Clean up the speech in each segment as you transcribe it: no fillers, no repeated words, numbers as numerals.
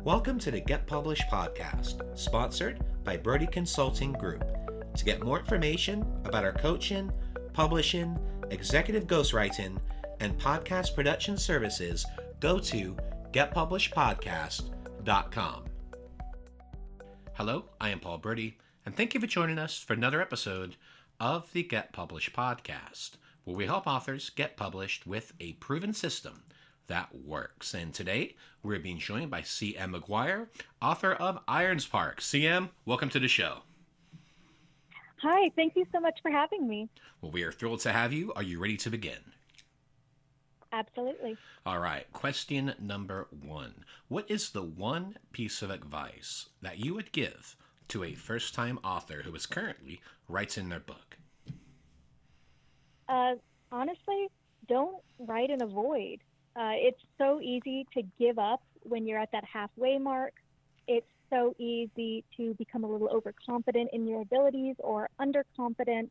Welcome to the Get Published podcast, sponsored by Brodie Consulting Group. To get more information about our coaching, publishing, executive ghostwriting, and podcast production services, go to getpublishedpodcast.com. Hello, I am Paul Brodie, and thank you for joining us for another episode of the Get Published podcast, where we help authors get published with a proven system that works. And today, we're being joined by C.M. McGuire, author of Iron Spark. C.M., welcome to the show. Hi, thank you so much for having me. Well, we are thrilled to have you. Are you ready to begin? Absolutely. All right, question number 1. What is the one piece of advice that you would give to a first-time author who is currently writing their book? Honestly, don't write in a void. It's so easy to give up when you're at that halfway mark. It's so easy to become a little overconfident in your abilities or underconfident.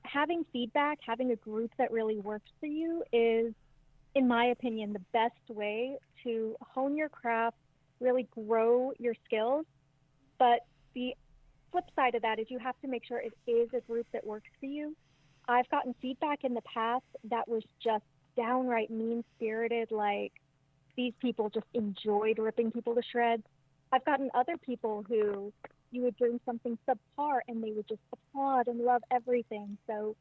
Having feedback, having a group that really works for you is, in my opinion, the best way to hone your craft, really grow your skills. But the flip side of that is you have to make sure it is a group that works for you. I've gotten feedback in the past that was just downright mean-spirited, like these people just enjoyed ripping people to shreds. I've gotten other people who you would bring something subpar and they would just applaud and love everything. So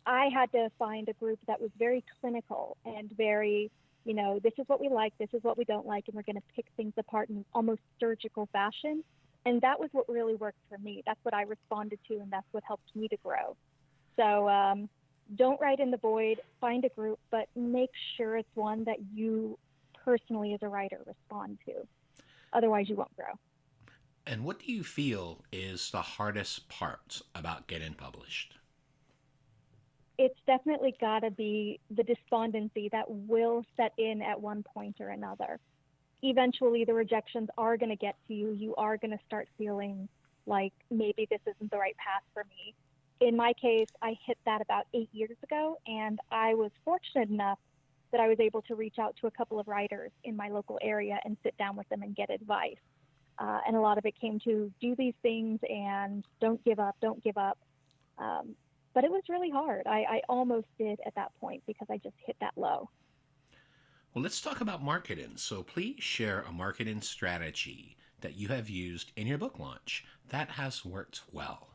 I had to find a group that was very clinical and very, this is what we like, this is what we don't like, and we're going to pick things apart in almost surgical fashion. And that was what really worked for me. That's what I responded to, and that's what helped me to grow. So don't write in the void, find a group, but make sure it's one that you personally as a writer respond to. Otherwise, you won't grow. And what do you feel is the hardest part about getting published? It's definitely got to be the despondency that will set in at one point or another. Eventually, the rejections are going to get to you. You are going to start feeling like maybe this isn't the right path for me. In my case, I hit that about 8 years ago, and I was fortunate enough that I was able to reach out to a couple of writers in my local area and sit down with them and get advice. And a lot of it came to do these things and don't give up. But it was really hard. I almost did at that point because I just hit that low. Well, let's talk about marketing. So please share a marketing strategy that you have used in your book launch that has worked well.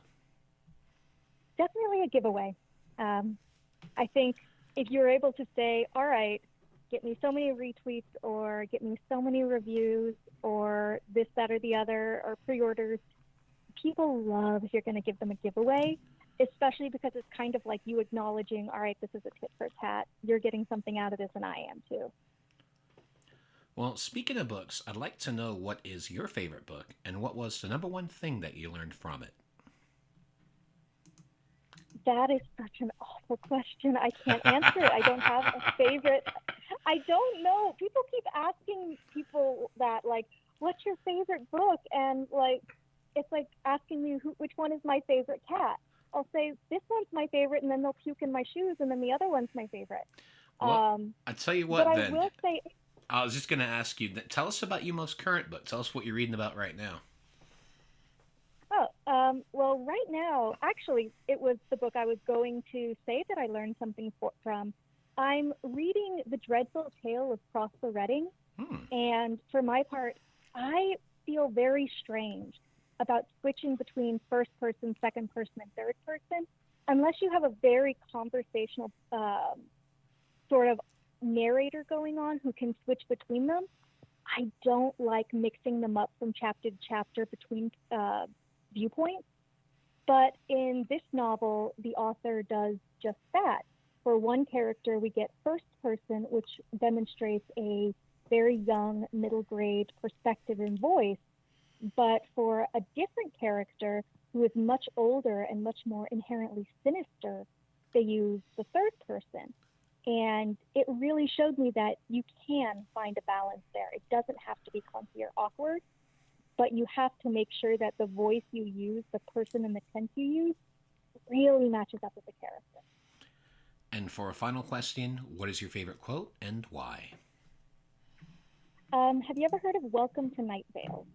Definitely a giveaway. I think if you're able to say, all right, get me so many retweets or get me so many reviews or this, that, or the other, or pre-orders, people love if you're going to give them a giveaway, especially because it's kind of like you acknowledging, all right, this is a tit for tat. You're getting something out of this and I am too. Well, speaking of books, I'd like to know what is your favorite book and what was the number one thing that you learned from it? That is such an awful question. I can't answer it. I don't have a favorite. I don't know. People keep asking people that, like, what's your favorite book? And, like, it's like asking me which one is my favorite cat. I'll say, this one's my favorite, and then they'll puke in my shoes, and then the other one's my favorite. Well, I'll tell you what, but then. I will say, I was just going to ask you, tell us about your most current book. Tell us what you're reading about right now. well, right now, actually, it was the book I was going to say that I learned something from. I'm reading The Dreadful Tale of Prosper Redding, and for my part, I feel very strange about switching between first person, second person, and third person, unless you have a very conversational sort of narrator going on who can switch between them. I don't like mixing them up from chapter to chapter between viewpoints. But in this novel, the author does just that. For one character, we get first person, which demonstrates a very young, middle grade perspective and voice. But for a different character who is much older and much more inherently sinister, they use the third person. And it really showed me that you can find a balance there. It doesn't have to be clunky or awkward, but you have to make sure that the voice you use, the person and the tense you use, really matches up with the character. And for a final question, what is your favorite quote and why? Have you ever heard of Welcome to Night Vale?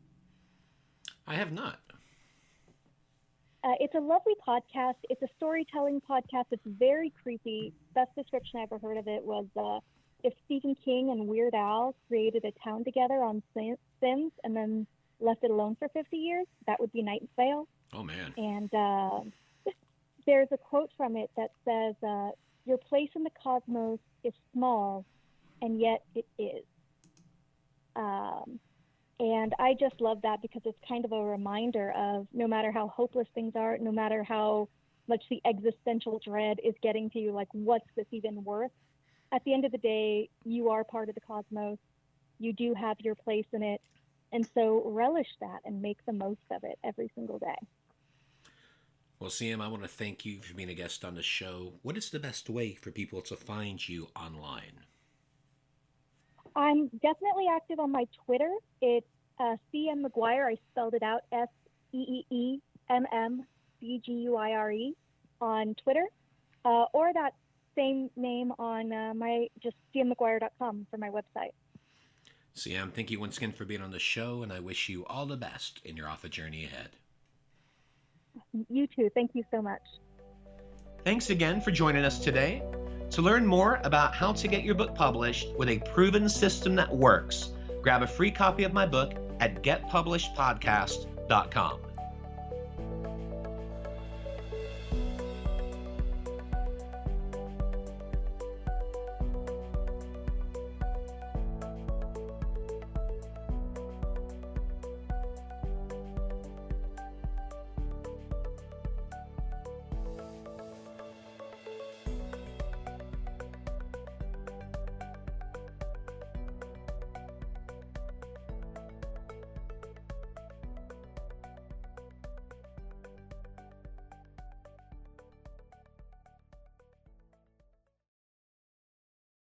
I have not. It's a lovely podcast. It's a storytelling podcast. It's very creepy. Best description I ever heard of it was if Stephen King and Weird Al created a town together on Sims and then left it alone for 50 years, that would be Night Vale. Oh, man. And there's a quote from it that says, your place in the cosmos is small, and yet it is. And I just love that because it's kind of a reminder of no matter how hopeless things are, no matter how much the existential dread is getting to you, like, what's this even worth? At the end of the day, you are part of the cosmos. You do have your place in it. And so relish that and make the most of it every single day. Well, Sam, I want to thank you for being a guest on the show. What is the best way for people to find you online? I'm definitely active on my Twitter. It's CM McGuire. I spelled it out, SEEMMCGUIRE on Twitter, or that same name on my just cmmcguire.com for my website. CM, thank you once again for being on the show, and I wish you all the best in your author journey ahead. You too. Thank you so much. Thanks again for joining us today. To learn more about how to get your book published with a proven system that works, grab a free copy of my book at getpublishedpodcast.com.